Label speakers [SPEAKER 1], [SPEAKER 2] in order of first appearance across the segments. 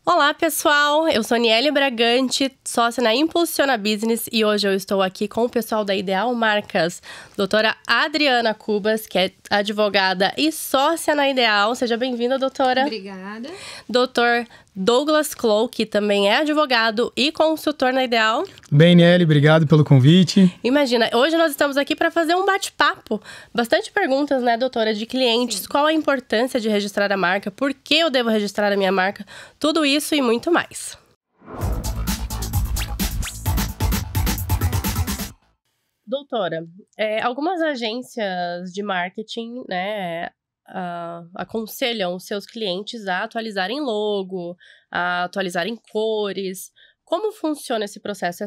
[SPEAKER 1] Olá, pessoal! Eu sou Niele Bragante, sócia na Impulsiona Business, e hoje eu estou aqui com o pessoal da Ideal Marcas, doutora Adriana Cubas, que é advogada e sócia na Ideal. Seja bem-vinda, doutora.
[SPEAKER 2] Obrigada.
[SPEAKER 1] Doutor Douglas Clow, que também é advogado e consultor na Ideal.
[SPEAKER 3] Bem, Niele, obrigado pelo convite.
[SPEAKER 1] Imagina, hoje nós estamos aqui para fazer um bate-papo. Bastante perguntas, né, doutora, de clientes. Sim. Qual a importância de registrar a marca? Por que eu devo registrar a minha marca? Tudo isso e muito mais. Doutora, algumas agências de marketing, né, aconselham os seus clientes a atualizarem logo, a atualizarem cores. Como funciona esse processo?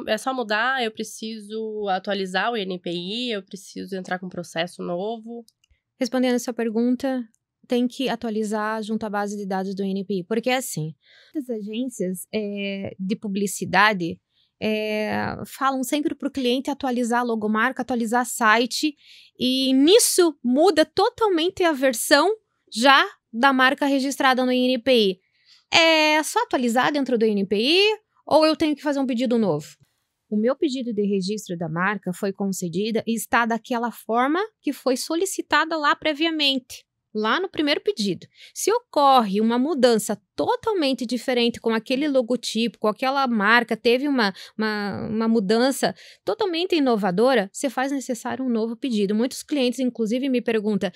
[SPEAKER 1] É só mudar? Eu preciso atualizar o INPI? Eu preciso entrar com um processo novo?
[SPEAKER 2] Respondendo a sua pergunta, tem que atualizar junto à base de dados do INPI. Porque, assim, as agências de publicidade falam sempre para o cliente atualizar a logomarca, atualizar site, e nisso muda totalmente a versão já da marca registrada no INPI. É só atualizar dentro do INPI ou eu tenho que fazer um pedido novo? O meu pedido de registro da marca foi concedida e está daquela forma que foi solicitada lá previamente, lá no primeiro pedido. Se ocorre uma mudança totalmente diferente com aquele logotipo, com aquela marca, teve uma mudança totalmente inovadora, você faz necessário um novo pedido. Muitos clientes, inclusive, me perguntam: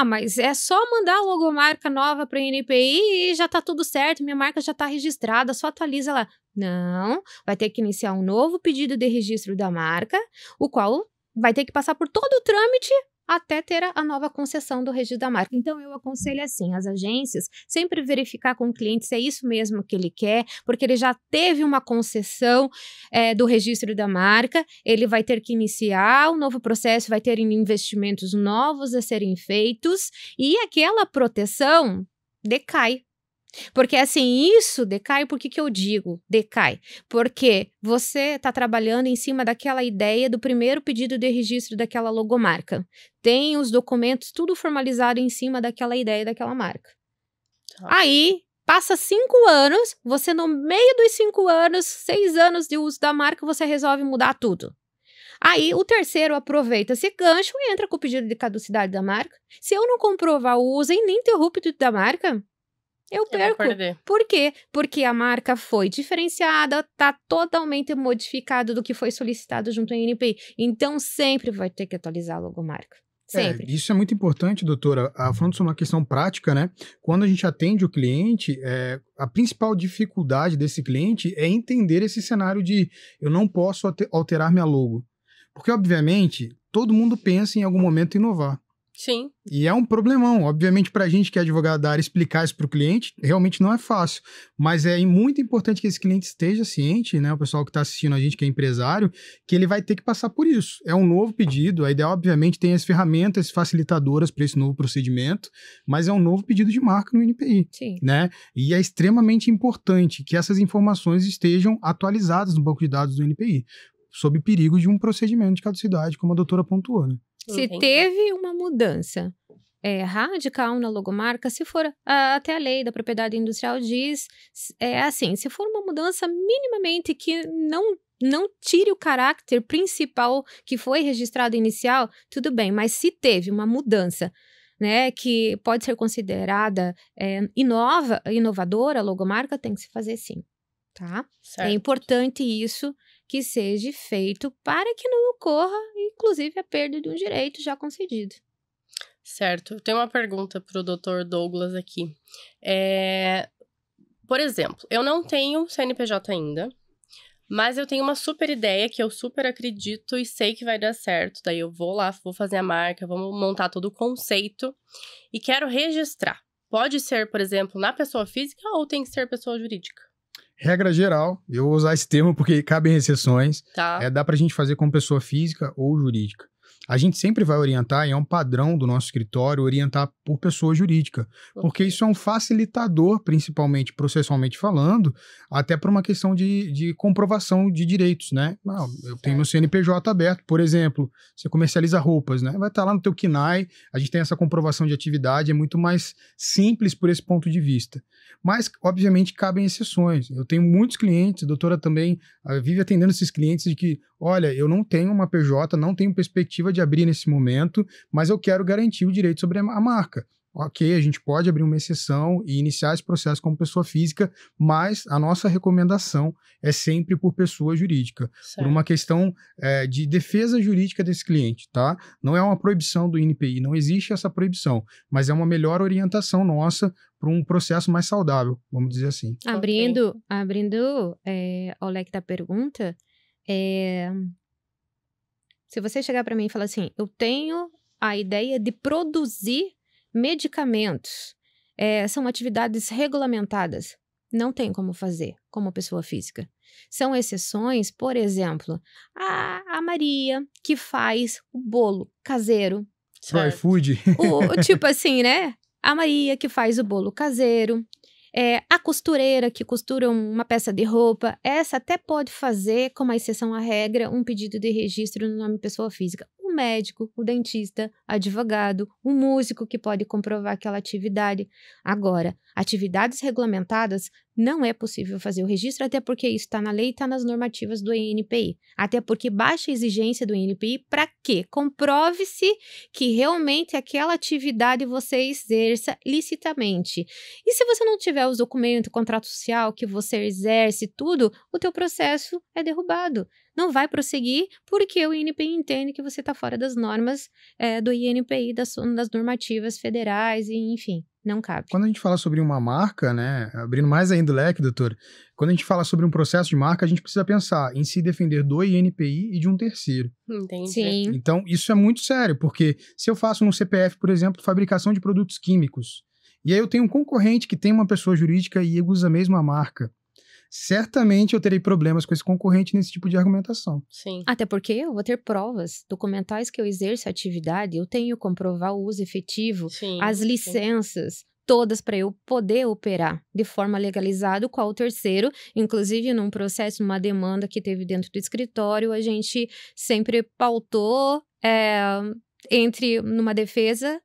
[SPEAKER 2] mas é só mandar a logomarca nova para o INPI e já está tudo certo, minha marca já está registrada, só atualiza lá. Não, vai ter que iniciar um novo pedido de registro da marca, o qual vai ter que passar por todo o trâmite até ter a nova concessão do registro da marca. Então, eu aconselho assim, as agências, sempre verificar com o cliente se é isso mesmo que ele quer, porque ele já teve uma concessão do registro da marca, ele vai ter que iniciar um novo processo, vai ter investimentos novos a serem feitos, e aquela proteção decai. Porque, assim, isso decai, por que eu digo decai? Porque você está trabalhando em cima daquela ideia do primeiro pedido de registro daquela logomarca. Tem os documentos tudo formalizado em cima daquela ideia daquela marca. Aí, passa 5 anos, você no meio dos 5 anos, 6 anos de uso da marca, você resolve mudar tudo. Aí, o terceiro aproveita esse gancho e entra com o pedido de caducidade da marca. Se eu não comprovar o uso ininterrupto da marca, eu perco. Por quê? Porque a marca foi diferenciada, está totalmente modificada do que foi solicitado junto ao INPI. Então, sempre vai ter que atualizar a logomarca. Sempre.
[SPEAKER 3] Isso é muito importante, doutora. Falando sobre uma questão prática, né? Quando a gente atende o cliente, a principal dificuldade desse cliente é entender esse cenário de eu não posso alterar minha logo. Porque, obviamente, todo mundo pensa em algum momento inovar.
[SPEAKER 1] Sim.
[SPEAKER 3] E é um problemão. Obviamente, para a gente que é advogado da área, explicar isso para o cliente realmente não é fácil. Mas é muito importante que esse cliente esteja ciente, né? O pessoal que está assistindo a gente, que é empresário, que ele vai ter que passar por isso. É um novo pedido. A Ideal, obviamente, tem as ferramentas facilitadoras para esse novo procedimento, mas é um novo pedido de marca no INPI.
[SPEAKER 2] Sim.
[SPEAKER 3] Né? E é extremamente importante que essas informações estejam atualizadas no banco de dados do INPI, sob perigo de um procedimento de caducidade, como a doutora pontuou, né?
[SPEAKER 2] Se teve uma mudança radical na logomarca, se for até a lei da propriedade industrial diz, assim, se for uma mudança minimamente que não tire o caráter principal que foi registrado inicial, tudo bem, mas se teve uma mudança, né, que pode ser considerada inovadora, a logomarca tem que se fazer sim, tá?
[SPEAKER 1] Certo.
[SPEAKER 2] É importante isso que seja feito para que não ocorra, inclusive, a perda de um direito já concedido.
[SPEAKER 1] Certo. Tem uma pergunta para o Dr. Douglas aqui. Por exemplo, eu não tenho CNPJ ainda, mas eu tenho uma super ideia que eu super acredito e sei que vai dar certo. Daí eu vou lá, vou fazer a marca, vou montar todo o conceito e quero registrar. Pode ser, por exemplo, na pessoa física ou tem que ser pessoa jurídica?
[SPEAKER 3] Regra geral, eu vou usar esse termo porque cabem exceções,
[SPEAKER 1] Tá.
[SPEAKER 3] Dá pra gente fazer com pessoa física ou jurídica. a gente sempre vai orientar, e é um padrão do nosso escritório, orientar por pessoa jurídica, porque isso é um facilitador, principalmente processualmente falando, até por uma questão de comprovação de direitos, né? Não, eu tenho meu CNPJ aberto, por exemplo, você comercializa roupas, né? Vai estar lá no teu KNAI, a gente tem essa comprovação de atividade, é muito mais simples por esse ponto de vista. Mas, obviamente, cabem exceções. Eu tenho muitos clientes, a doutora também vive atendendo esses clientes de que, olha, eu não tenho uma PJ, não tenho perspectiva de abrir nesse momento, mas eu quero garantir o direito sobre a marca. Ok, a gente pode abrir uma exceção e iniciar esse processo como pessoa física, mas a nossa recomendação é sempre por pessoa jurídica, por uma questão de defesa jurídica desse cliente, tá? Não é uma proibição do INPI, não existe essa proibição, mas é uma melhor orientação nossa para um processo mais saudável, vamos dizer assim.
[SPEAKER 2] Abrindo o leque da pergunta, se você chegar para mim e falar assim, eu tenho a ideia de produzir medicamentos, são atividades regulamentadas. Não tem como fazer como pessoa física. São exceções, por exemplo, a Maria que faz o bolo caseiro.
[SPEAKER 3] Pro iFood.
[SPEAKER 2] Tipo assim, né? A Maria que faz o bolo caseiro. A costureira que costura uma peça de roupa, essa até pode fazer, como exceção à regra, um pedido de registro no nome pessoa física. O médico, o dentista, advogado, o músico que pode comprovar aquela atividade. Agora, atividades regulamentadas, não é possível fazer o registro, até porque isso está na lei e está nas normativas do INPI. Até porque baixa a exigência do INPI para quê? Comprove-se que realmente aquela atividade você exerça licitamente. E se você não tiver os documentos, contrato social que você exerce, tudo, o teu processo é derrubado. Não vai prosseguir porque o INPI entende que você está fora das normas do INPI, das normativas federais, e enfim, não cabe.
[SPEAKER 3] Quando a gente fala sobre uma marca, né, abrindo mais ainda o leque, doutor, quando a gente fala sobre um processo de marca, a gente precisa pensar em se defender do INPI e de um terceiro.
[SPEAKER 1] Entendi.
[SPEAKER 2] Sim.
[SPEAKER 3] Então, isso é muito sério, porque se eu faço no CPF, por exemplo, fabricação de produtos químicos, e aí eu tenho um concorrente que tem uma pessoa jurídica e usa a mesma marca, certamente eu terei problemas com esse concorrente nesse tipo de argumentação.
[SPEAKER 1] Sim.
[SPEAKER 2] Até porque eu vou ter provas documentais que eu exerço a atividade, eu tenho que comprovar o uso efetivo, as licenças, todas para eu poder operar de forma legalizada, qual o terceiro, inclusive num processo, numa demanda que teve dentro do escritório, a gente sempre pautou numa defesa,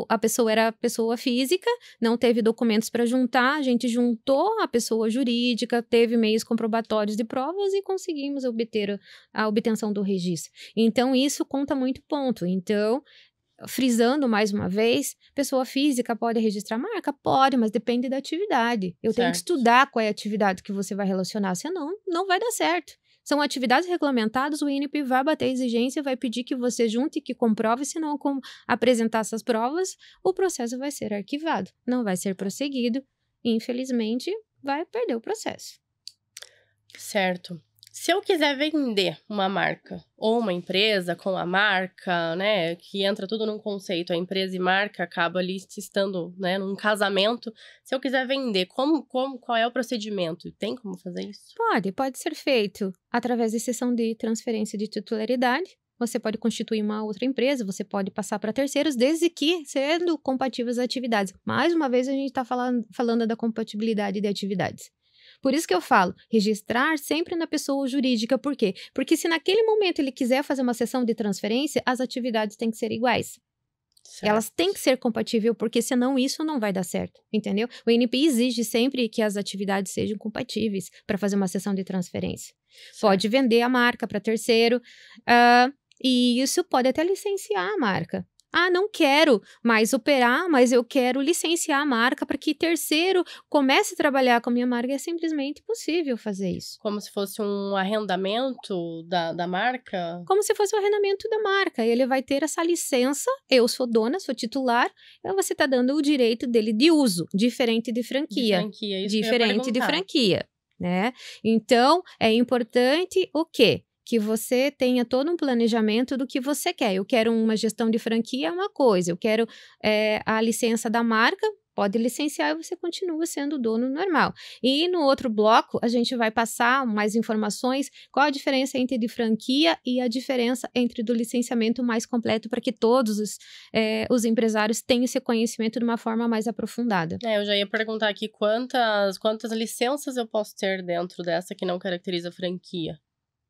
[SPEAKER 2] a pessoa era pessoa física, não teve documentos para juntar, a gente juntou a pessoa jurídica, teve meios comprobatórios de provas e conseguimos obter a obtenção do registro. Então, isso conta muito ponto. Então, frisando mais uma vez, pessoa física pode registrar marca? Pode, mas depende da atividade. Eu tenho que estudar qual é a atividade que você vai relacionar, senão não vai dar certo. São atividades regulamentadas, o INPI vai bater a exigência, vai pedir que você junte, que comprove, se não apresentar essas provas, o processo vai ser arquivado, não vai ser prosseguido, e, infelizmente, vai perder o processo.
[SPEAKER 1] Certo. Se eu quiser vender uma marca ou uma empresa com a marca, né, que entra tudo num conceito, a empresa e marca acaba ali estando, né, num casamento. Se eu quiser vender, qual é o procedimento? Tem como fazer isso?
[SPEAKER 2] Pode ser feito através de cessão de transferência de titularidade. Você pode constituir uma outra empresa, você pode passar para terceiros, desde que sendo compatíveis as atividades. Mais uma vez, a gente está falando da compatibilidade de atividades. Por isso que eu falo, registrar sempre na pessoa jurídica. Por quê? Porque se naquele momento ele quiser fazer uma cessão de transferência, as atividades têm que ser iguais. Certo. Elas têm que ser compatíveis, porque senão isso não vai dar certo, entendeu? O INPI exige sempre que as atividades sejam compatíveis para fazer uma cessão de transferência. Certo. Pode vender a marca para terceiro, e isso pode até licenciar a marca. Não quero mais operar, mas eu quero licenciar a marca para que terceiro comece a trabalhar com a minha marca. É simplesmente possível fazer isso.
[SPEAKER 1] Como se fosse um arrendamento da marca?
[SPEAKER 2] Como se fosse um arrendamento da marca. Ele vai ter essa licença, eu sou dona, sou titular, então você está dando o direito dele de uso, diferente de franquia. Diferente de franquia, né? Então, é importante o quê? Que você tenha todo um planejamento do que você quer. Eu quero uma gestão de franquia, é uma coisa. Eu quero a licença da marca, pode licenciar e você continua sendo dono normal. E no outro bloco, a gente vai passar mais informações, qual a diferença entre de franquia e a diferença entre do licenciamento mais completo, para que todos os empresários tenham esse conhecimento de uma forma mais aprofundada.
[SPEAKER 1] Eu já ia perguntar aqui quantas licenças eu posso ter dentro dessa que não caracteriza franquia.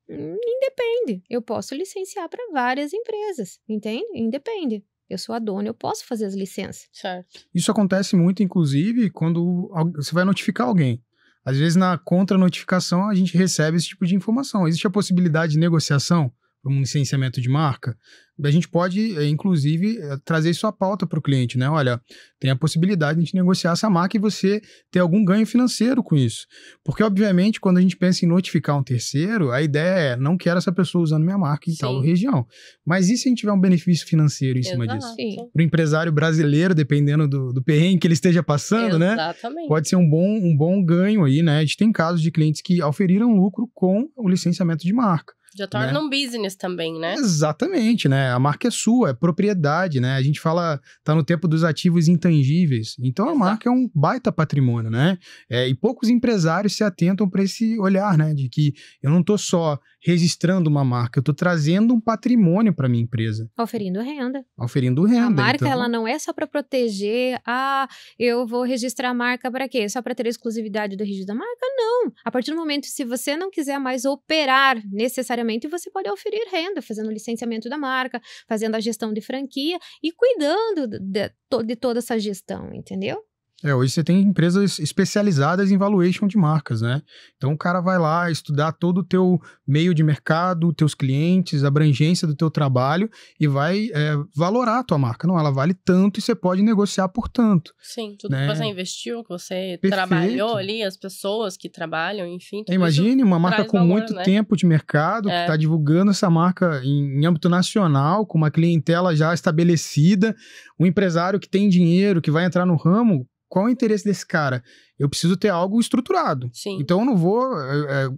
[SPEAKER 2] Independe. Eu posso licenciar para várias empresas, entende? Independe. Eu sou a dona, eu posso fazer as licenças.
[SPEAKER 1] Certo.
[SPEAKER 3] Isso acontece muito, inclusive, quando você vai notificar alguém. Às vezes, na contra-notificação, a gente recebe esse tipo de informação. Existe a possibilidade de negociação para um licenciamento de marca? A gente pode, inclusive, trazer isso à pauta para o cliente, né? Olha, tem a possibilidade de a gente negociar essa marca e você ter algum ganho financeiro com isso. Porque, obviamente, quando a gente pensa em notificar um terceiro, a ideia é, não quero essa pessoa usando minha marca em tal região. Mas e se a gente tiver um benefício financeiro em cima disso? Para o empresário brasileiro, dependendo do perrengue que ele esteja passando, né? Pode ser um bom ganho aí, né? A gente tem casos de clientes que auferiram lucro com o licenciamento de marca.
[SPEAKER 1] Já torna um business também, né?
[SPEAKER 3] Exatamente, né? A marca é sua, é propriedade, né? A gente fala, tá no tempo dos ativos intangíveis. Então, a marca é um baita patrimônio, né? E poucos empresários se atentam para esse olhar, né? De que eu não tô só registrando uma marca, eu tô trazendo um patrimônio para minha empresa.
[SPEAKER 2] Oferindo renda.
[SPEAKER 3] Oferindo renda.
[SPEAKER 2] A marca, ela não é só para proteger, eu vou registrar a marca para quê? Só para ter a exclusividade do registro da marca? Não. A partir do momento, se você não quiser mais operar necessariamente, você pode oferir renda, fazendo licenciamento da marca, fazendo a gestão de franquia e cuidando de toda essa gestão, entendeu?
[SPEAKER 3] Hoje você tem empresas especializadas em valuation de marcas, né? Então o cara vai lá estudar todo o teu meio de mercado, teus clientes, a abrangência do teu trabalho e vai valorar a tua marca. Não, ela vale tanto e você pode negociar por tanto.
[SPEAKER 1] Sim, tudo que você investiu, que você trabalhou ali, as pessoas que trabalham, enfim.
[SPEAKER 3] Imagine uma marca com muito tempo de mercado, que está divulgando essa marca em âmbito nacional, com uma clientela já estabelecida, um empresário que tem dinheiro, que vai entrar no ramo. Qual é o interesse desse cara? Eu preciso ter algo estruturado.
[SPEAKER 1] Sim.
[SPEAKER 3] Então eu não vou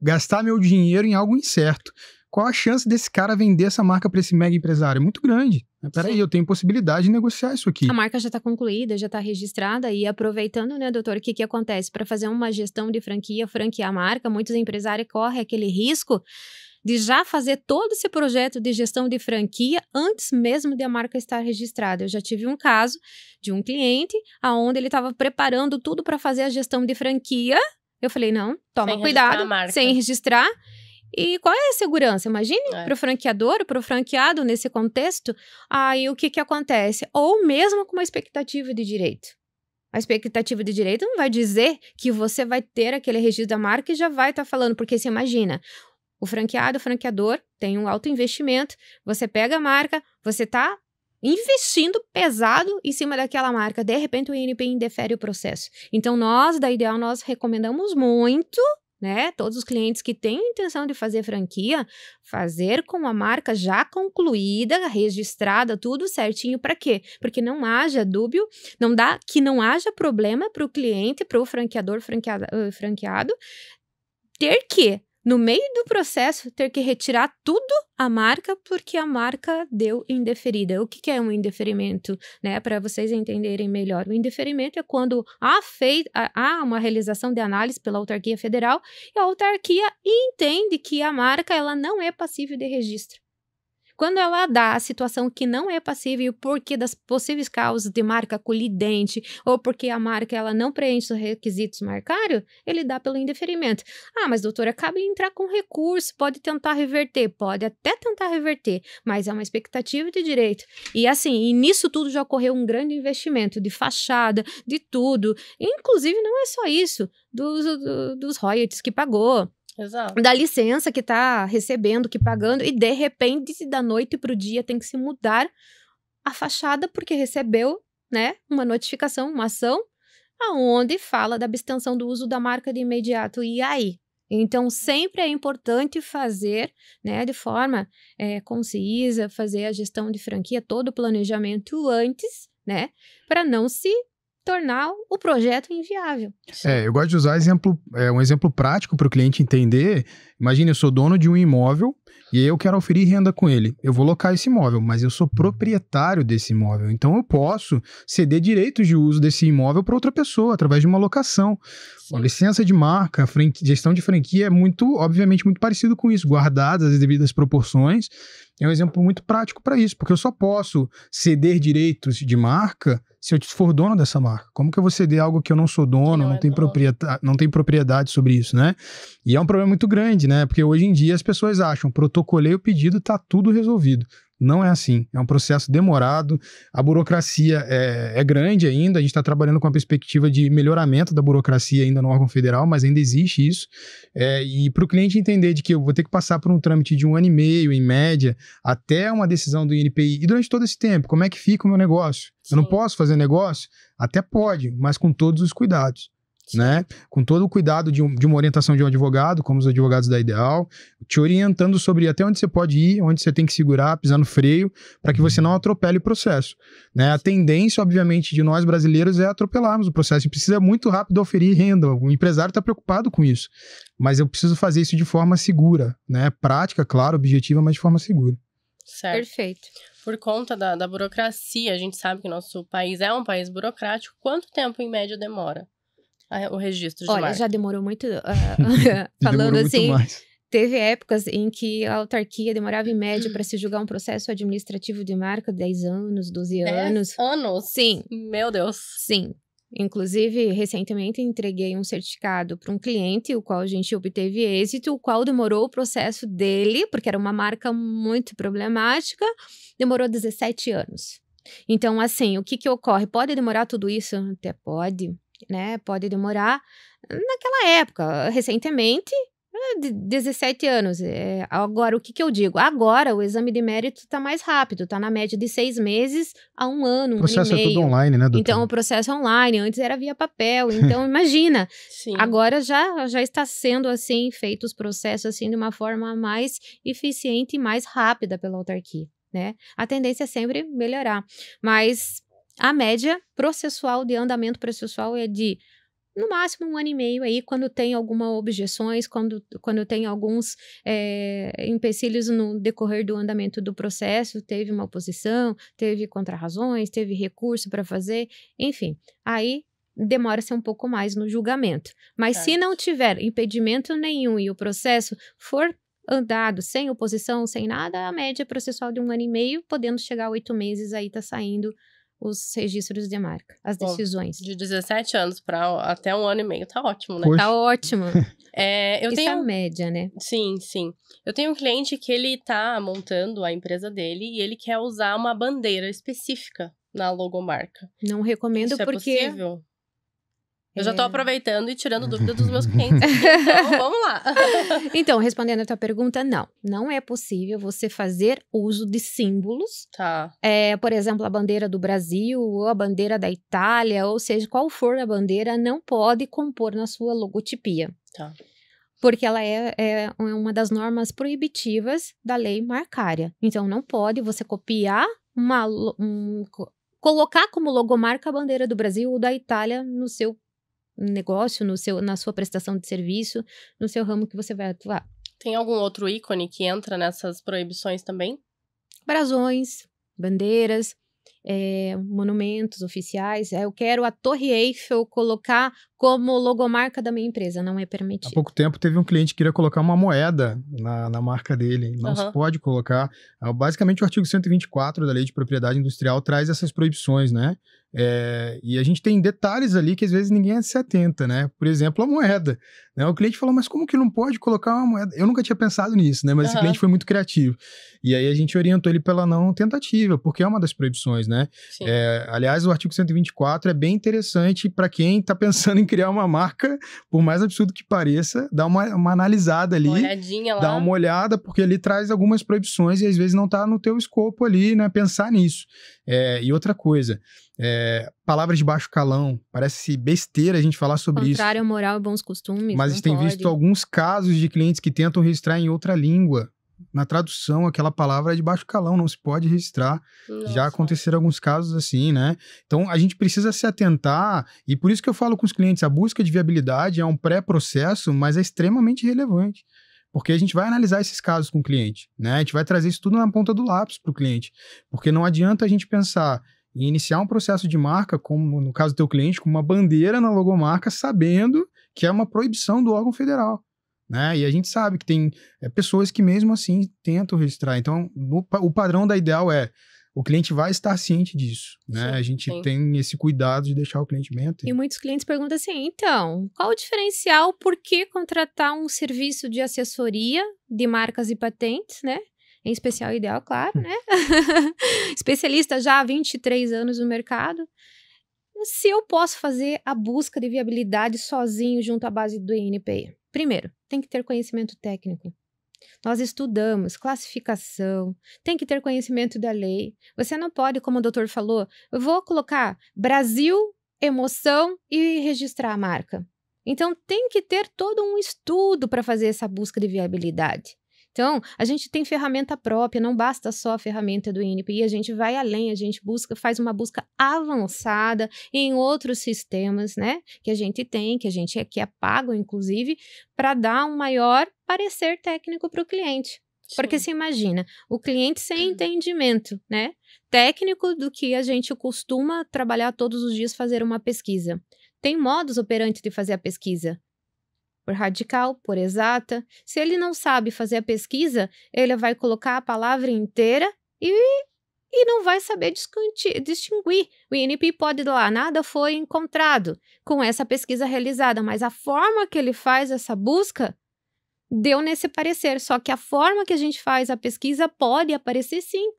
[SPEAKER 3] gastar meu dinheiro em algo incerto. Qual a chance desse cara vender essa marca para esse mega empresário? É muito grande. Peraí, eu tenho possibilidade de negociar isso aqui.
[SPEAKER 2] A marca já está concluída, já está registrada e aproveitando, né, doutor, o que acontece? Para fazer uma gestão de franquear a marca, muitos empresários correm aquele risco de já fazer todo esse projeto de gestão de franquia antes mesmo de a marca estar registrada. Eu já tive um caso de um cliente onde ele estava preparando tudo para fazer a gestão de franquia. Eu falei, não, toma cuidado, sem registrar. E qual é a segurança? Imagine para o franqueador, para o franqueado nesse contexto. Aí o que acontece? Ou mesmo com uma expectativa de direito. A expectativa de direito não vai dizer que você vai ter aquele registro da marca e já vai estar falando, porque você imagina... O franqueador tem um alto investimento, você pega a marca, você está investindo pesado em cima daquela marca, de repente o INPI indefere o processo. Então nós, da Ideal, nós recomendamos muito, né, todos os clientes que têm intenção de fazer franquia, fazer com a marca já concluída, registrada, tudo certinho, para quê? Porque não haja dúbio, que não haja problema para o cliente, para o franqueado, ter que no meio do processo, ter que retirar tudo a marca, porque a marca deu indeferida. O que é um indeferimento, né? Para vocês entenderem melhor. O indeferimento é quando há uma realização de análise pela autarquia federal e a autarquia entende que a marca ela não é passível de registro. Quando ela dá a situação que não é passível, porque das possíveis causas de marca colidente ou porque a marca ela não preenche os requisitos marcários, ele dá pelo indeferimento. Mas doutora, cabe entrar com recurso, pode tentar reverter, pode até tentar reverter, mas é uma expectativa de direito. E assim, nisso tudo já ocorreu um grande investimento de fachada, de tudo. Inclusive, não é só isso, dos royalties que pagou.
[SPEAKER 1] Exato.
[SPEAKER 2] Da licença que está recebendo, que pagando, e de repente, da noite para o dia, tem que se mudar a fachada porque recebeu, né, uma notificação, uma ação, aonde fala da abstenção do uso da marca de imediato. E aí? Então, sempre é importante fazer, né, de forma concisa, fazer a gestão de franquia, todo o planejamento antes, né, para não se tornar o projeto inviável.
[SPEAKER 3] Eu gosto de usar um exemplo prático para o cliente entender. Imagina, eu sou dono de um imóvel e eu quero oferir renda com ele. Eu vou locar esse imóvel, mas eu sou proprietário desse imóvel. Então eu posso ceder direitos de uso desse imóvel para outra pessoa, através de uma locação. A licença de marca, gestão de franquia é obviamente, muito parecido com isso, guardadas as devidas proporções. É um exemplo muito prático para isso, porque eu só posso ceder direitos de marca se eu for dono dessa marca. Como que eu vou ceder algo que eu não sou dono, não tenho propriedade sobre isso, né? E é um problema muito grande, né? Porque hoje em dia as pessoas acham, protocolei o pedido, tá tudo resolvido. Não é assim, é um processo demorado, a burocracia é grande ainda, a gente está trabalhando com a perspectiva de melhoramento da burocracia ainda no órgão federal, mas ainda existe isso, e para o cliente entender de que eu vou ter que passar por um trâmite de 1 ano e meio, em média, até uma decisão do INPI, e durante todo esse tempo, como é que fica o meu negócio? Eu não posso fazer negócio? Até pode, mas com todos os cuidados. Né? Com todo o cuidado de uma orientação de um advogado, como os advogados da Ideal, te orientando sobre até onde você pode ir, onde você tem que segurar, pisar no freio, para que você não atropele o processo, né? A tendência, obviamente, de nós brasileiros é atropelarmos o processo. A gente precisa muito rápido oferir renda, o empresário está preocupado com isso, mas eu preciso fazer isso de forma segura, né? Prática, claro, objetiva, mas de forma segura.
[SPEAKER 1] Certo.
[SPEAKER 2] Perfeito.
[SPEAKER 1] Por conta da burocracia, a gente sabe que o nosso país é um país burocrático. Quanto tempo, em média, demora o registro de marca?
[SPEAKER 2] Olha, já demorou muito,
[SPEAKER 3] Falando
[SPEAKER 2] falando assim,
[SPEAKER 3] muito mais.
[SPEAKER 2] Teve épocas em que a autarquia demorava em média para se julgar um processo administrativo de marca 10 anos, 12 anos.
[SPEAKER 1] 10 anos?
[SPEAKER 2] Sim.
[SPEAKER 1] Meu Deus.
[SPEAKER 2] Sim. Inclusive, recentemente entreguei um certificado para um cliente, o qual a gente obteve êxito, o qual demorou o processo dele, porque era uma marca muito problemática, demorou 17 anos. Então, assim, o que ocorre? Pode demorar tudo isso? Até pode. Né? Pode demorar. Naquela época, recentemente, 17 anos. Agora, o que eu digo? Agora, o exame de mérito está mais rápido, está na média de 6 meses a 1 ano, 1 ano e meio.
[SPEAKER 3] O processo é tudo online, né, doutor?
[SPEAKER 2] Então, o processo é online, antes era via papel. Então, imagina,
[SPEAKER 1] Sim.
[SPEAKER 2] Agora já está sendo, assim, feito os processos, assim, de uma forma mais eficiente e mais rápida pela autarquia, né? A tendência é sempre melhorar, mas a média processual de andamento processual é de, no máximo, 1 ano e meio aí, quando tem algumas objeções, quando tem alguns empecilhos no decorrer do andamento do processo, teve uma oposição, teve contrarrazões, teve recurso para fazer, enfim, aí demora-se um pouco mais no julgamento. Mas se não tiver impedimento nenhum e o processo for andado sem oposição, sem nada, a média processual de 1 ano e meio, podendo chegar a 8 meses, aí tá saindo os registros de marca, as decisões.
[SPEAKER 1] De 17 anos para até 1 ano e meio, tá ótimo, né?
[SPEAKER 3] Poxa.
[SPEAKER 2] Tá ótimo.
[SPEAKER 1] Isso
[SPEAKER 2] é a média, né?
[SPEAKER 1] Sim, sim. Eu tenho um cliente que ele tá montando a empresa dele e ele quer usar uma bandeira específica na logomarca.
[SPEAKER 2] Não recomendo
[SPEAKER 1] Isso
[SPEAKER 2] porque...
[SPEAKER 1] é possível? Eu já tô aproveitando e tirando dúvida dos meus clientes. Então, vamos lá.
[SPEAKER 2] Então, respondendo a tua pergunta, não é possível você fazer uso de símbolos.
[SPEAKER 1] Tá.
[SPEAKER 2] Por exemplo, a bandeira do Brasil ou a bandeira da Itália, ou seja, qual for a bandeira, não pode compor na sua logotipia.
[SPEAKER 1] Tá.
[SPEAKER 2] Porque ela é uma das normas proibitivas da lei marcária. Então, não pode você copiar colocar como logomarca a bandeira do Brasil ou da Itália no seu negócio, na sua prestação de serviço, no seu ramo que você vai atuar.
[SPEAKER 1] Tem algum outro ícone que entra nessas proibições também?
[SPEAKER 2] Brasões, bandeiras, monumentos oficiais. Eu quero a Torre Eiffel colocar como logomarca da minha empresa, não é permitido.
[SPEAKER 3] Há pouco tempo teve um cliente que queria colocar uma moeda na marca dele. Não se pode colocar. Basicamente, o artigo 124 da Lei de Propriedade Industrial traz essas proibições, né? E a gente tem detalhes ali que às vezes ninguém se atenta, né? Por exemplo, a moeda. Né? O cliente falou, mas como que não pode colocar uma moeda? Eu nunca tinha pensado nisso, né? Mas esse cliente foi muito criativo. E aí a gente orientou ele pela não tentativa, porque é uma das proibições, né? Aliás, o artigo 124 é bem interessante para quem está pensando em criar uma marca, por mais absurdo que pareça, dá uma analisada ali.
[SPEAKER 1] Uma olhadinha lá.
[SPEAKER 3] Dá uma olhada, porque ele traz algumas proibições e às vezes não está no teu escopo ali, né? Pensar nisso. E outra coisa, palavras de baixo calão, parece besteira a gente falar sobre isso.
[SPEAKER 2] Contrário à moral e bons costumes.
[SPEAKER 3] Mas a gente tem visto alguns casos de clientes que tentam registrar em outra língua. na tradução, aquela palavra é de baixo calão, não se pode registrar.
[SPEAKER 1] Nossa.
[SPEAKER 3] Já aconteceram alguns casos assim, né? Então, a gente precisa se atentar, e por isso que eu falo com os clientes, a busca de viabilidade é um pré-processo, mas é extremamente relevante. Porque a gente vai analisar esses casos com o cliente, né? A gente vai trazer isso tudo na ponta do lápis para o cliente. Porque não adianta a gente pensar em iniciar um processo de marca, como no caso do teu cliente, com uma bandeira na logomarca, sabendo que é uma proibição do órgão federal, né? E a gente sabe que tem pessoas que mesmo assim tentam registrar. Então, o padrão da Ideal é o cliente vai estar ciente disso, né?
[SPEAKER 1] Sim,
[SPEAKER 3] a gente
[SPEAKER 1] sim.
[SPEAKER 3] tem esse cuidado de deixar o cliente bem atento.
[SPEAKER 2] E muitos clientes perguntam assim, então, qual o diferencial, por que contratar um serviço de assessoria de marcas e patentes, né? Em especial Ideal, claro, né? Especialista já há 23 anos no mercado. Se eu posso fazer a busca de viabilidade sozinho junto à base do INPI? Primeiro, tem que ter conhecimento técnico. Nós estudamos classificação, tem que ter conhecimento da lei. Você não pode, como o doutor falou, eu vou colocar Brasil, emoção e registrar a marca. Então, tem que ter todo um estudo para fazer essa busca de viabilidade. Então, a gente tem ferramenta própria, não basta só a ferramenta do INPI, a gente vai além, a gente faz uma busca avançada em outros sistemas, né? Que a gente tem, que é pago, inclusive, para dar um maior parecer técnico para o cliente. Porque se imagina, o cliente sem entendimento, né? Técnico do que a gente costuma trabalhar todos os dias, fazer uma pesquisa. Tem modus operandi de fazer a pesquisa. Por radical, por exata. Se ele não sabe fazer a pesquisa, ele vai colocar a palavra inteira e não vai saber distinguir. O INPI pode ir lá, nada foi encontrado com essa pesquisa realizada, mas a forma que ele faz essa busca deu nesse parecer. Só que a forma que a gente faz a pesquisa pode aparecer sim.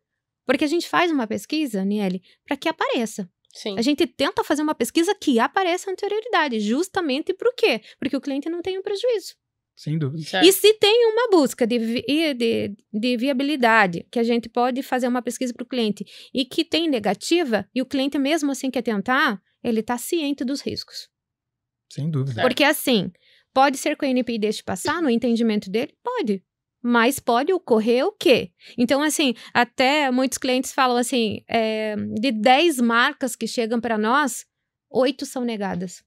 [SPEAKER 2] Porque a gente faz uma pesquisa, Niele, para que apareça.
[SPEAKER 1] Sim.
[SPEAKER 2] A gente tenta fazer uma pesquisa que apareça a anterioridade, justamente por quê? Porque o cliente não tem um prejuízo.
[SPEAKER 3] Sem dúvida.
[SPEAKER 1] Certo.
[SPEAKER 2] E se tem uma busca de viabilidade, que a gente pode fazer uma pesquisa para o cliente, e que tem negativa, e o cliente mesmo assim quer tentar, ele está ciente dos riscos.
[SPEAKER 3] Sem dúvida.
[SPEAKER 1] Certo.
[SPEAKER 2] Porque assim, pode ser que o INPI deixe passar no entendimento dele? Pode. Mas pode ocorrer o quê? Então, assim, até muitos clientes falam assim, de 10 marcas que chegam para nós, 8 são negadas.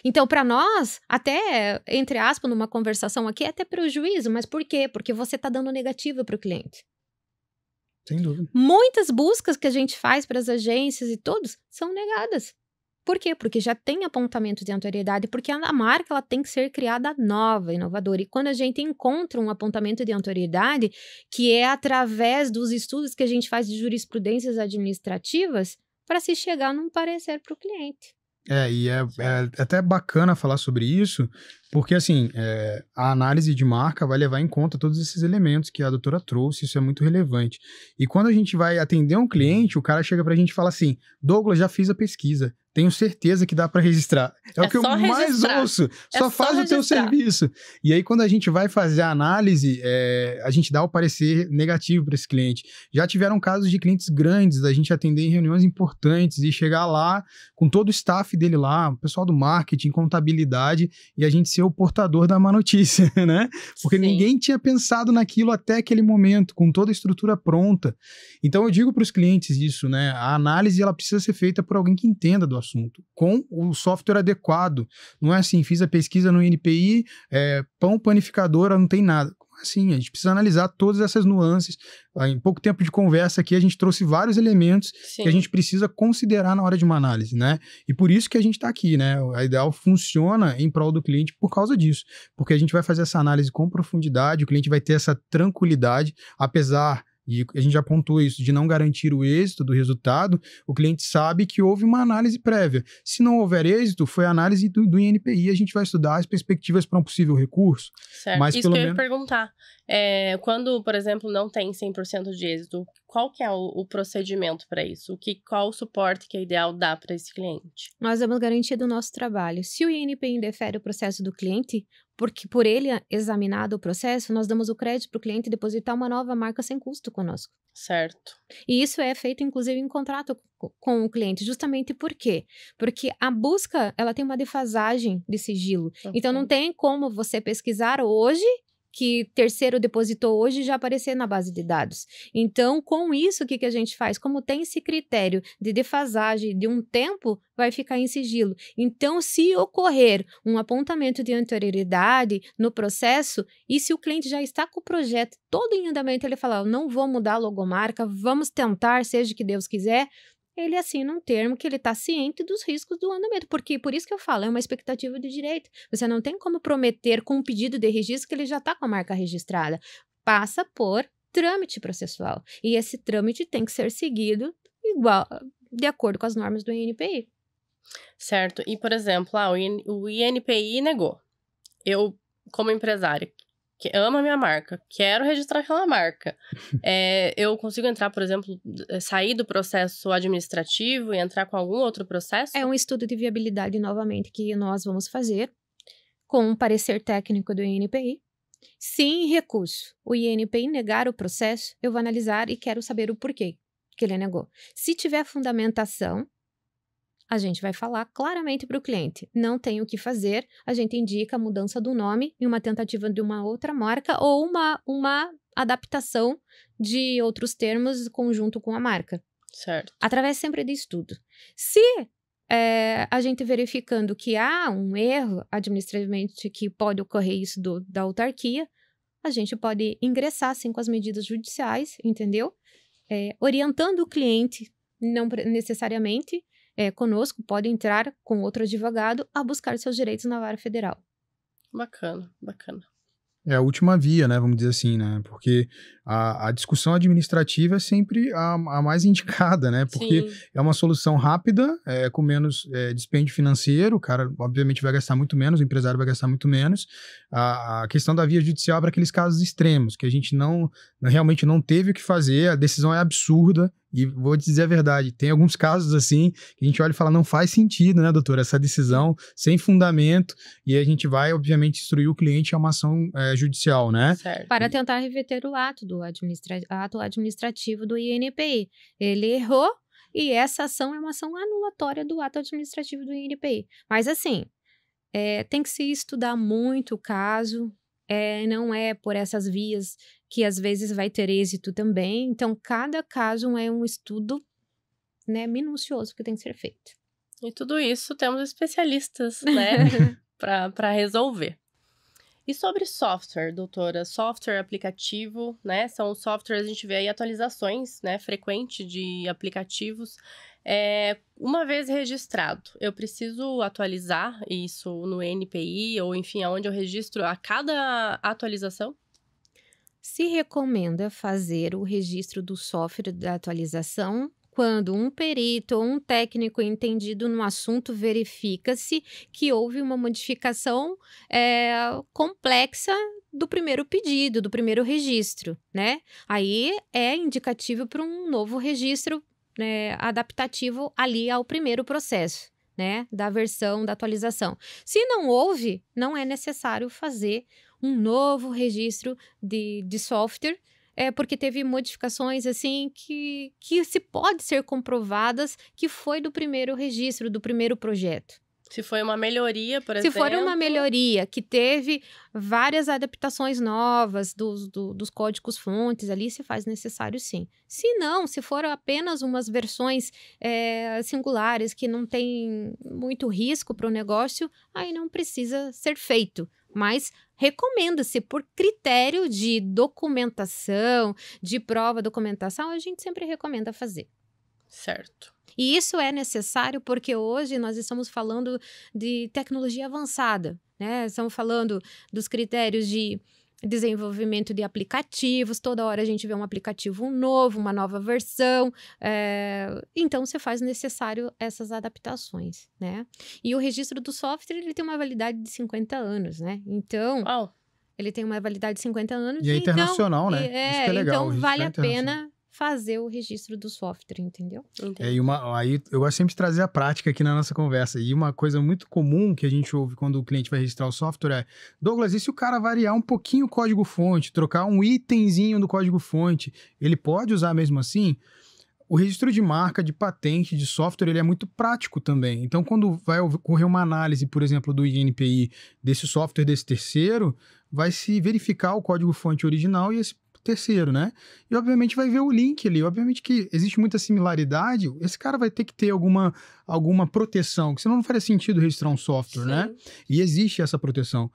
[SPEAKER 2] Então, para nós, até, entre aspas, numa conversação aqui, é até prejuízo. Mas por quê? Porque você está dando negativa para o cliente.
[SPEAKER 3] Sem dúvida.
[SPEAKER 2] Muitas buscas que a gente faz para as agências e todos são negadas. Por quê? Porque já tem apontamento de autoridade, porque a marca ela tem que ser criada nova, inovadora. E quando a gente encontra um apontamento de autoridade, que é através dos estudos que a gente faz de jurisprudências administrativas, para se chegar num parecer para o cliente.
[SPEAKER 3] E é até bacana falar sobre isso, porque assim, a análise de marca vai levar em conta todos esses elementos que a doutora trouxe, isso é muito relevante. E quando a gente vai atender um cliente, o cara chega pra gente e fala assim, Douglas, já fiz a pesquisa, tenho certeza que dá para registrar. É o que eu mais ouço. Só faz o teu serviço. E aí, quando a gente vai fazer a análise, a gente dá o parecer negativo para esse cliente. Já tiveram casos de clientes grandes, da gente atender em reuniões importantes e chegar lá com todo o staff dele lá, o pessoal do marketing, contabilidade, e a gente ser o portador da má notícia, né? Porque ninguém tinha pensado naquilo até aquele momento, com toda a estrutura pronta. Então, eu digo para os clientes isso, né? A análise, ela precisa ser feita por alguém que entenda do assunto, com o software adequado. Não é assim, fiz a pesquisa no INPI, pão panificadora, não tem nada. Como assim? A gente precisa analisar todas essas nuances. Em pouco tempo de conversa aqui, a gente trouxe vários elementos que a gente precisa considerar na hora de uma análise, né? E por isso que a gente está aqui, né? A Ideal funciona em prol do cliente por causa disso, porque a gente vai fazer essa análise com profundidade, o cliente vai ter essa tranquilidade, apesar... E a gente já apontou isso, de não garantir o êxito do resultado, o cliente sabe que houve uma análise prévia. Se não houver êxito, foi a análise do INPI, a gente vai estudar as perspectivas para um possível recurso.
[SPEAKER 1] Certo, mas isso que eu ia perguntar. Quando, por exemplo, não tem 100% de êxito, qual que é o procedimento para isso? Qual o suporte que a Ideal dá para esse cliente?
[SPEAKER 2] Nós damos garantia do nosso trabalho. Se o INPI indefere o processo do cliente, porque por ele examinado o processo, nós damos o crédito para o cliente depositar uma nova marca sem custo conosco.
[SPEAKER 1] Certo.
[SPEAKER 2] E isso é feito, inclusive, em contrato com o cliente. Justamente por quê? Porque a busca, ela tem uma defasagem de sigilo. Então, não tem como você pesquisar hoje que terceiro depositou hoje já aparecer na base de dados. Então, com isso, o que a gente faz? Como tem esse critério de defasagem de um tempo, vai ficar em sigilo. Então, se ocorrer um apontamento de anterioridade no processo, e se o cliente já está com o projeto todo em andamento, ele fala, não vou mudar a logomarca, vamos tentar, seja o que Deus quiser, ele assina um termo que ele está ciente dos riscos do andamento, porque por isso que eu falo, é uma expectativa de direito. Você não tem como prometer com um pedido de registro que ele já está com a marca registrada. Passa por trâmite processual. E esse trâmite tem que ser seguido igual, de acordo com as normas do INPI.
[SPEAKER 1] Certo. E, por exemplo, o INPI negou. Eu, como empresária, que ama a minha marca, quero registrar aquela marca. Eu consigo entrar, por exemplo, sair do processo administrativo e entrar com algum outro processo?
[SPEAKER 2] É um estudo de viabilidade, novamente, que nós vamos fazer com um parecer técnico do INPI. Se em recurso o INPI negar o processo, eu vou analisar e quero saber o porquê que ele negou. Se tiver fundamentação, a gente vai falar claramente para o cliente. Não tem o que fazer, a gente indica a mudança do nome e uma tentativa de uma outra marca ou uma adaptação de outros termos conjunto com a marca.
[SPEAKER 1] Certo.
[SPEAKER 2] Através sempre de estudo. Se a gente verificando que há um erro administrativamente que pode ocorrer isso da autarquia, a gente pode ingressar, sim, com as medidas judiciais, entendeu? Orientando o cliente, não necessariamente conosco, pode entrar com outro advogado a buscar seus direitos na vara federal.
[SPEAKER 1] Bacana, bacana.
[SPEAKER 3] É a última via, né? Vamos dizer assim, né? Porque a discussão administrativa é sempre a mais indicada, né? Porque
[SPEAKER 1] Sim.
[SPEAKER 3] é uma solução rápida, com menos dispêndio financeiro, o cara obviamente vai gastar muito menos, o empresário vai gastar muito menos. A questão da via judicial é para aqueles casos extremos, que a gente realmente não teve o que fazer, a decisão é absurda. E vou te dizer a verdade, tem alguns casos assim, que a gente olha e fala, não faz sentido, né, doutora, essa decisão sem fundamento, e a gente vai, obviamente, instruir o cliente a uma ação judicial, né?
[SPEAKER 1] Certo.
[SPEAKER 2] Para tentar reverter o ato ato administrativo do INPI. Ele errou e essa ação é uma ação anulatória do ato administrativo do INPI. Mas assim, tem que se estudar muito o caso, não é por essas vias que às vezes vai ter êxito também. Então, cada caso é um estudo, né, minucioso que tem que ser feito.
[SPEAKER 1] E tudo isso temos especialistas, né, para resolver. E sobre software, doutora? Software, aplicativo, né? São softwares, a gente vê aí atualizações, né, frequente de aplicativos. Uma vez registrado, eu preciso atualizar isso no NPI ou, enfim, aonde eu registro a cada atualização?
[SPEAKER 2] Se recomenda fazer o registro do software da atualização quando um perito ou um técnico entendido no assunto verifica-se que houve uma modificação complexa do primeiro pedido, do primeiro registro, né? Aí é indicativo para um novo registro adaptativo ali ao primeiro processo, né? Da versão, da atualização. Se não houve, não é necessário fazer um novo registro de software, porque teve modificações assim que se pode ser comprovadas que foi do primeiro registro, do primeiro projeto.
[SPEAKER 1] Se foi uma melhoria, por exemplo...
[SPEAKER 2] Se for uma melhoria que teve várias adaptações novas dos códigos fontes ali, se faz necessário sim. Se não, se for apenas umas versões singulares que não tem muito risco para o negócio, aí não precisa ser feito. Mas recomenda-se por critério de documentação, de prova, documentação, a gente sempre recomenda fazer.
[SPEAKER 1] Certo.
[SPEAKER 2] E isso é necessário porque hoje nós estamos falando de tecnologia avançada, né? Estamos falando dos critérios de desenvolvimento de aplicativos, toda hora a gente vê um aplicativo novo, uma nova versão, então se faz necessário essas adaptações, né? E o registro do software, ele tem uma validade de 50 anos, né? Então, ele tem uma validade de 50 anos.
[SPEAKER 3] E é internacional, né? Isso que é legal.
[SPEAKER 2] Então, vale a pena fazer o registro do software, entendeu?
[SPEAKER 3] Aí eu gosto sempre de trazer a prática aqui na nossa conversa. E uma coisa muito comum que a gente ouve quando o cliente vai registrar o software é: Douglas, e se o cara variar um pouquinho o código-fonte, trocar um itemzinho do código-fonte, ele pode usar mesmo assim? O registro de marca, de patente, de software, ele é muito prático também. Então, quando vai ocorrer uma análise, por exemplo, do INPI desse software, desse terceiro, vai se verificar o código-fonte original e esse terceiro, né? E, obviamente, vai ver o link ali. Obviamente que existe muita similaridade. Esse cara vai ter que ter alguma proteção, que senão não faria sentido registrar um software, né? E existe essa proteção.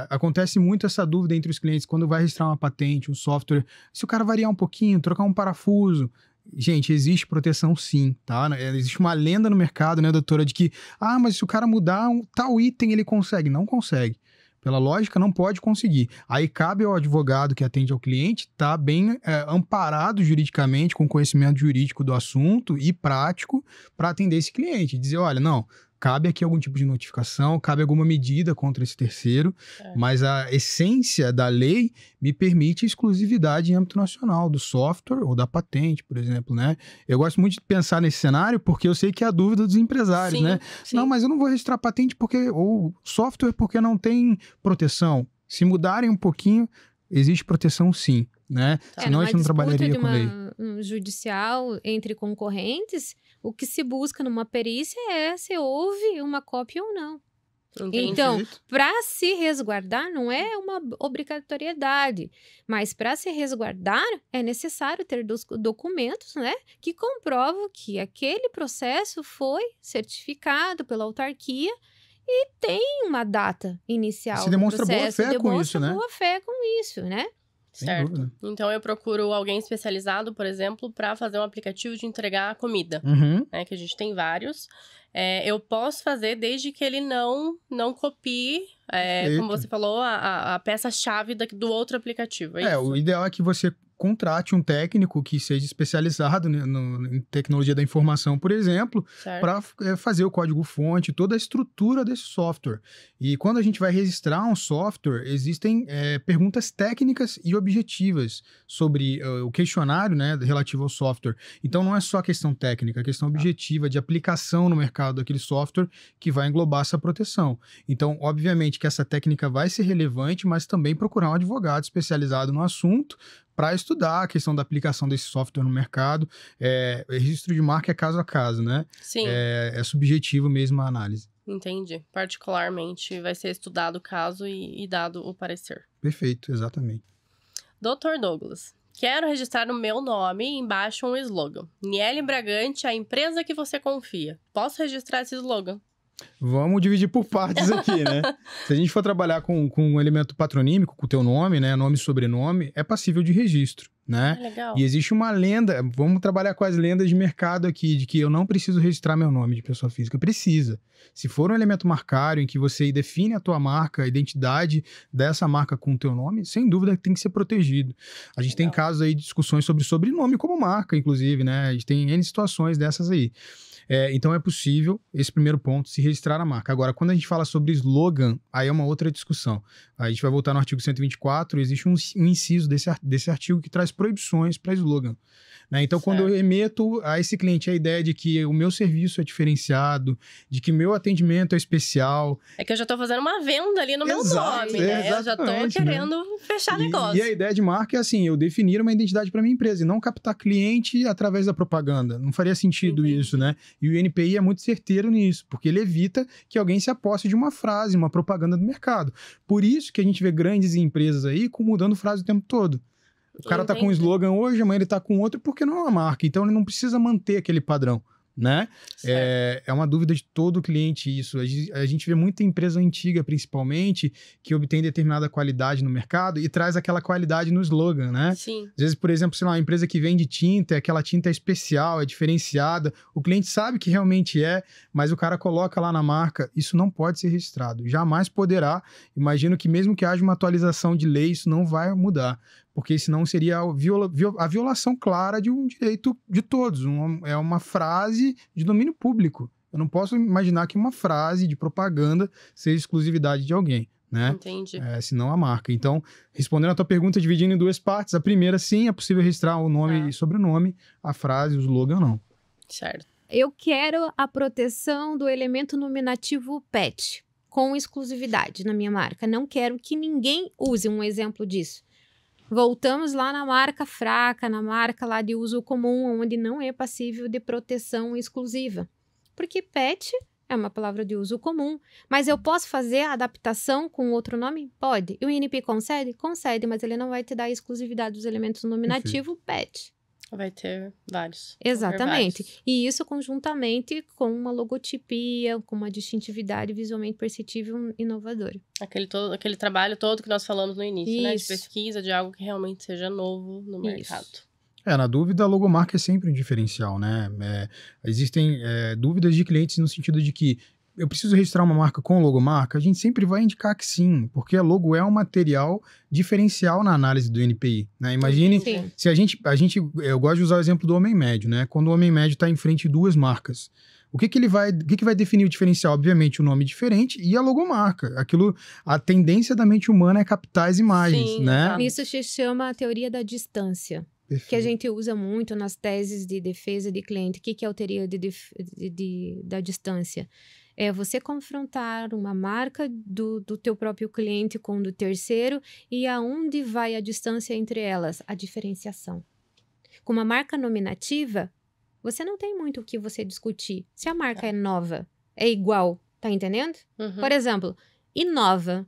[SPEAKER 3] Acontece muito essa dúvida entre os clientes quando vai registrar uma patente, um software. Se o cara variar um pouquinho, trocar um parafuso... Gente, existe proteção sim, tá? Existe uma lenda no mercado, né, doutora, de que, mas se o cara mudar um tal item, ele consegue. Não consegue. Pela lógica, não pode conseguir. Aí cabe ao advogado que atende ao cliente estar bem amparado juridicamente, com conhecimento jurídico do assunto e prático para atender esse cliente. Dizer, olha, não, cabe aqui algum tipo de notificação, cabe alguma medida contra esse terceiro, mas a essência da lei me permite exclusividade em âmbito nacional, do software ou da patente, por exemplo, né? Eu gosto muito de pensar nesse cenário porque eu sei que é a dúvida dos empresários, né? Sim. Não, mas eu não vou registrar patente ou software porque não tem proteção. Se mudarem um pouquinho, existe proteção sim, né? Senão a gente não trabalharia com lei.
[SPEAKER 2] Judicial entre concorrentes, o que se busca numa perícia é se houve uma cópia ou não. Entendi. Então, para se resguardar, não é uma obrigatoriedade, mas para se resguardar é necessário ter documentos, né, que comprovam que aquele processo foi certificado pela autarquia e tem uma data inicial.
[SPEAKER 3] Se demonstra
[SPEAKER 2] do processo,
[SPEAKER 3] boa fé com isso, né?
[SPEAKER 2] Boa fé com isso, né?
[SPEAKER 1] Certo. Então, eu procuro alguém especializado, por exemplo, para fazer um aplicativo de entregar comida, né? Que a gente tem vários. Eu posso fazer desde que ele não copie, como você falou, a peça-chave do outro aplicativo. É isso?
[SPEAKER 3] O ideal é que você contrate um técnico que seja especializado em tecnologia da informação, por exemplo, para fazer o código-fonte, toda a estrutura desse software. E quando a gente vai registrar um software, existem perguntas técnicas e objetivas sobre o questionário, né, relativo ao software. Então, não é só questão técnica, é questão objetiva de aplicação no mercado daquele software que vai englobar essa proteção. Então, obviamente que essa técnica vai ser relevante, mas também procurar um advogado especializado no assunto para estudar a questão da aplicação desse software no mercado. Registro de marca é caso a caso, né?
[SPEAKER 1] Sim.
[SPEAKER 3] É subjetivo mesmo a análise.
[SPEAKER 1] Entendi. Particularmente vai ser estudado o caso e dado o parecer.
[SPEAKER 3] Perfeito, exatamente.
[SPEAKER 1] Dr. Douglas, quero registrar o meu nome e embaixo um slogan. Niele Bragante, a empresa que você confia. Posso registrar esse slogan?
[SPEAKER 3] Vamos dividir por partes aqui, né? Se a gente for trabalhar com um elemento patronímico, com o teu nome, né? Nome e sobrenome, é passível de registro, né?
[SPEAKER 1] Legal.
[SPEAKER 3] E existe uma lenda, vamos trabalhar com as lendas de mercado aqui, de que eu não preciso registrar meu nome de pessoa física. Precisa. Se for um elemento marcário em que você define a tua marca, a identidade dessa marca com o teu nome, sem dúvida tem que ser protegido. A gente tem casos aí de discussões sobre sobrenome como marca, inclusive, né? A gente tem N situações dessas aí. Então é possível, esse primeiro ponto, se registrar a marca. Agora, quando a gente fala sobre slogan, aí é uma outra discussão. A gente vai voltar no artigo 124, existe um inciso desse artigo que traz proibições para slogan. Né? Então, quando eu remeto a esse cliente a ideia de que o meu serviço é diferenciado, de que meu atendimento é especial...
[SPEAKER 1] É que eu já estou fazendo uma venda ali no meu nome, né? Eu já estou querendo fechar negócio.
[SPEAKER 3] E a ideia de marca é assim, eu definir uma identidade para minha empresa e não captar cliente através da propaganda. Não faria sentido isso, né? E o INPI é muito certeiro nisso, porque ele evita que alguém se aposse de uma frase, uma propaganda do mercado. Por isso que a gente vê grandes empresas aí mudando frase o tempo todo. O cara tá com um slogan hoje, amanhã ele tá com outro, porque não é uma marca. Então, ele não precisa manter aquele padrão, né? É uma dúvida de todo cliente isso. A gente vê muita empresa antiga, principalmente, que obtém determinada qualidade no mercado e traz aquela qualidade no slogan, né?
[SPEAKER 1] Sim.
[SPEAKER 3] Às vezes, por exemplo, sei lá, uma empresa que vende tinta, aquela tinta é especial, é diferenciada, o cliente sabe que realmente mas o cara coloca lá na marca, isso não pode ser registrado. Jamais poderá. Imagino que mesmo que haja uma atualização de lei, isso não vai mudar. Porque senão seria a violação clara de um direito de todos. É uma frase de domínio público. Eu não posso imaginar que uma frase de propaganda seja exclusividade de alguém, né?
[SPEAKER 1] Entendi.
[SPEAKER 3] Senão a marca. Então, respondendo a tua pergunta, dividindo em duas partes. A primeira, sim, é possível registrar o nome e sobrenome. A frase, o slogan, não.
[SPEAKER 1] Certo.
[SPEAKER 2] Eu quero a proteção do elemento nominativo PET, com exclusividade na minha marca. Não quero que ninguém use um exemplo disso. Voltamos lá na marca fraca, na marca lá de uso comum, onde não é passível de proteção exclusiva. Porque pet é uma palavra de uso comum, mas eu posso fazer a adaptação com outro nome? Pode. E o INPI concede? Concede, mas ele não vai te dar a exclusividade dos elementos nominativos pet.
[SPEAKER 1] Vai ter vários.
[SPEAKER 2] Exatamente.
[SPEAKER 1] Vários.
[SPEAKER 2] E isso conjuntamente com uma logotipia, com uma distintividade visualmente perceptível inovadora.
[SPEAKER 1] Aquele trabalho todo que nós falamos no início, né? De
[SPEAKER 2] Isso.
[SPEAKER 1] pesquisa, de algo que realmente seja novo no mercado.
[SPEAKER 3] Na dúvida, a logomarca é sempre um diferencial, né? Existem dúvidas de clientes no sentido de que eu preciso registrar uma marca com logomarca, a gente sempre vai indicar que sim, porque a logo é um material diferencial na análise do NPI, né? Imagine
[SPEAKER 2] Sim.
[SPEAKER 3] se eu gosto de usar o exemplo do homem médio, né? Quando o homem médio está em frente de duas marcas, o que vai definir o diferencial? Obviamente, o nome diferente e a logomarca. A tendência da mente humana é captar as imagens,
[SPEAKER 1] Sim,
[SPEAKER 3] né?
[SPEAKER 1] exato.
[SPEAKER 2] Isso se chama a teoria da distância.
[SPEAKER 3] Perfeito.
[SPEAKER 2] Que a gente usa muito nas teses de defesa de cliente. O que é a teoria da distância? É você confrontar uma marca do teu próprio cliente com o do terceiro e aonde vai a distância entre elas? A diferenciação. Com uma marca nominativa, você não tem muito o que você discutir. Se a marca é nova, é igual, tá entendendo?
[SPEAKER 1] Uhum.
[SPEAKER 2] Por exemplo, inova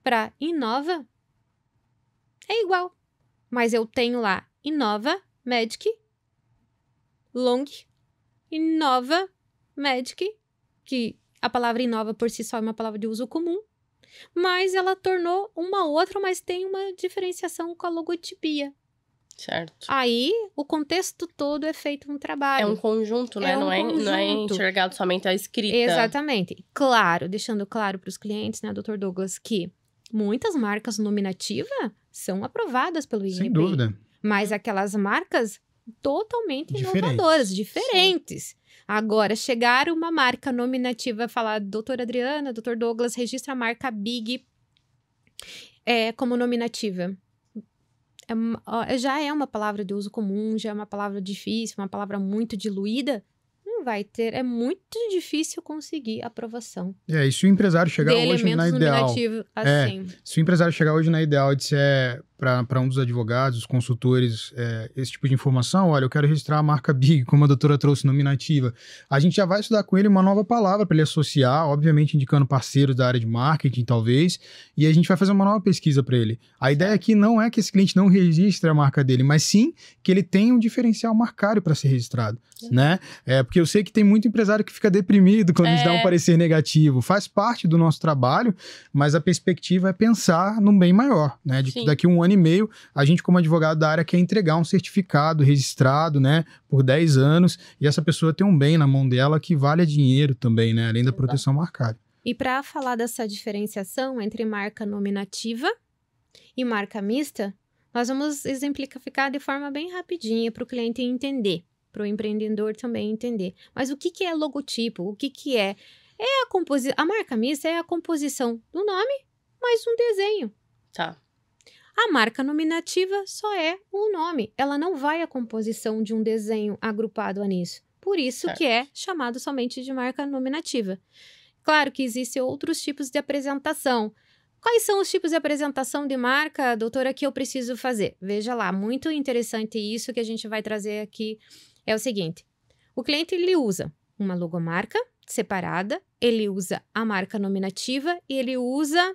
[SPEAKER 2] para inova é igual. Mas eu tenho lá Inova Medic, Long, Inova Medic, que a palavra inova por si só é uma palavra de uso comum, mas ela tornou uma outra, mas tem uma diferenciação com a logotipia.
[SPEAKER 1] Certo.
[SPEAKER 2] Aí, o contexto todo é feito um trabalho.
[SPEAKER 1] É um conjunto, né?
[SPEAKER 2] É um
[SPEAKER 1] não é
[SPEAKER 2] conjunto.
[SPEAKER 1] enxergado somente a escrita.
[SPEAKER 2] Exatamente. Claro, deixando claro para os clientes, né, Dr. Douglas, que muitas marcas nominativas são aprovadas pelo INPI.
[SPEAKER 3] Sem dúvida.
[SPEAKER 2] Mas aquelas marcas totalmente
[SPEAKER 3] Diferentes.
[SPEAKER 2] inovadoras, diferentes. Agora, chegar uma marca nominativa, falar, doutora Adriana, doutor Douglas, registra a marca Big como nominativa. Já é uma palavra de uso comum, já é uma palavra difícil, uma palavra muito diluída. Não vai ter, é muito difícil conseguir aprovação.
[SPEAKER 3] E se o empresário chegar
[SPEAKER 2] de
[SPEAKER 3] hoje na
[SPEAKER 2] elementos
[SPEAKER 3] ideal...
[SPEAKER 2] nominativos assim.
[SPEAKER 3] Se o empresário chegar hoje na ideal e disser para um dos advogados, os consultores, esse tipo de informação, olha, eu quero registrar a marca Big, como a doutora trouxe, nominativa, a gente já vai estudar com ele uma nova palavra para ele associar, obviamente indicando parceiros da área de marketing, talvez, e a gente vai fazer uma nova pesquisa para ele. A ideia aqui não é que esse cliente não registre a marca dele, mas sim que ele tenha um diferencial marcário para ser registrado, né? Porque eu sei que tem muito empresário que fica deprimido quando a gente dá um parecer negativo. Faz parte do nosso trabalho, mas a perspectiva é pensar num bem maior, né? Daqui a 1 ano e meio, a gente, como advogado da área, quer entregar um certificado registrado, né? Por 10 anos, e essa pessoa tem um bem na mão dela que vale dinheiro também, né? Além da proteção marcária.
[SPEAKER 2] E para falar dessa diferenciação entre marca nominativa e marca mista, nós vamos exemplificar de forma bem rapidinha para o cliente entender, para o empreendedor também entender. Mas o que é logotipo? O que é? A marca mista é a composição do nome mais um desenho.
[SPEAKER 1] Tá.
[SPEAKER 2] A marca nominativa só é o nome. Ela não vai à composição de um desenho agrupado a nisso. Por isso que é chamado somente de marca nominativa. Claro que existem outros tipos de apresentação. Quais são os tipos de apresentação de marca, doutora, que eu preciso fazer? Veja lá, muito interessante isso que a gente vai trazer aqui. É o seguinte, o cliente ele usa uma logomarca separada, ele usa a marca nominativa e ele usa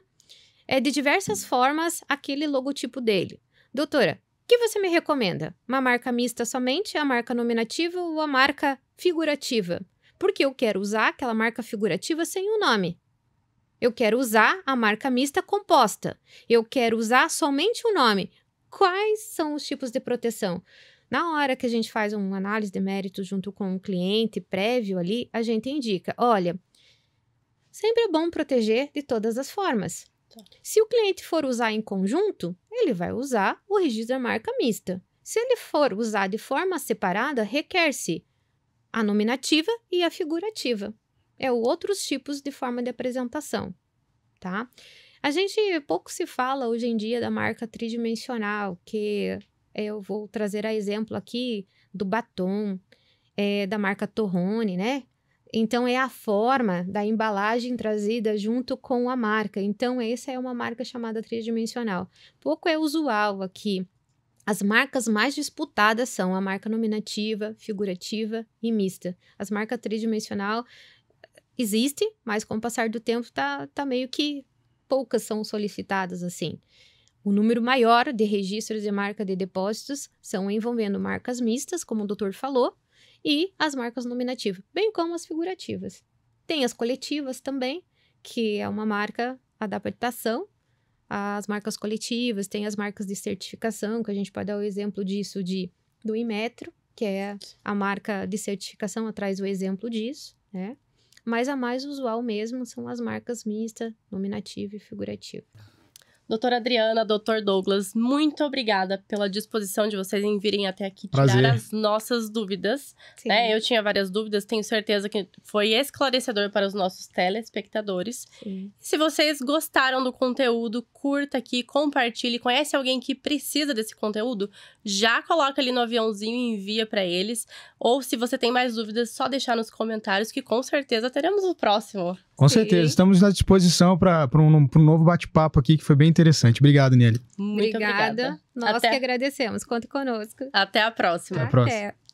[SPEAKER 2] de diversas formas aquele logotipo dele. Doutora, o que você me recomenda? Uma marca mista somente, a marca nominativa ou a marca figurativa? Porque eu quero usar aquela marca figurativa sem o nome. Eu quero usar a marca mista composta. Eu quero usar somente o nome. Quais são os tipos de proteção? Na hora que a gente faz uma análise de mérito junto com o cliente prévio ali, a gente indica, olha, sempre é bom proteger de todas as formas. Se o cliente for usar em conjunto, ele vai usar o registro da marca mista. Se ele for usar de forma separada, requer-se a nominativa e a figurativa. Outros tipos de forma de apresentação, tá? Pouco se fala hoje em dia da marca tridimensional, que eu vou trazer a exemplo aqui do batom, da marca Torrone, né? Então, é a forma da embalagem trazida junto com a marca. Então, essa é uma marca chamada tridimensional. Pouco é usual aqui. As marcas mais disputadas são a marca nominativa, figurativa e mista. As marcas tridimensional existem, mas com o passar do tempo tá meio que poucas são solicitadas assim. O número maior de registros de marca de depósitos são envolvendo marcas mistas, como o doutor falou, e as marcas nominativas, bem como as figurativas. Tem as coletivas também, que é uma marca adaptação. As marcas coletivas, tem as marcas de certificação, que a gente pode dar o exemplo disso do Inmetro, que é a marca de certificação, traz o exemplo disso, né? Mas a mais usual mesmo são as marcas mista, nominativa e figurativa.
[SPEAKER 1] Doutora Adriana, doutor Douglas, muito obrigada pela disposição de vocês em virem até aqui tirar
[SPEAKER 3] Prazer.
[SPEAKER 1] as nossas dúvidas. Né? Eu tinha várias dúvidas, tenho certeza que foi esclarecedor para os nossos telespectadores.
[SPEAKER 2] Sim.
[SPEAKER 1] Se vocês gostaram do conteúdo, curta aqui, compartilhe. Conhece alguém que precisa desse conteúdo? Já coloca ali no aviãozinho e envia para eles. Ou se você tem mais dúvidas, só deixar nos comentários que com certeza teremos o próximo.
[SPEAKER 3] Com
[SPEAKER 2] Sim.
[SPEAKER 3] certeza, estamos à disposição para um novo bate-papo aqui, que foi bem interessante. Obrigado, Nelly.
[SPEAKER 1] Muito obrigada.
[SPEAKER 2] Nós que agradecemos. Conte conosco.
[SPEAKER 1] Até a próxima.
[SPEAKER 3] Até a próxima.
[SPEAKER 2] Até.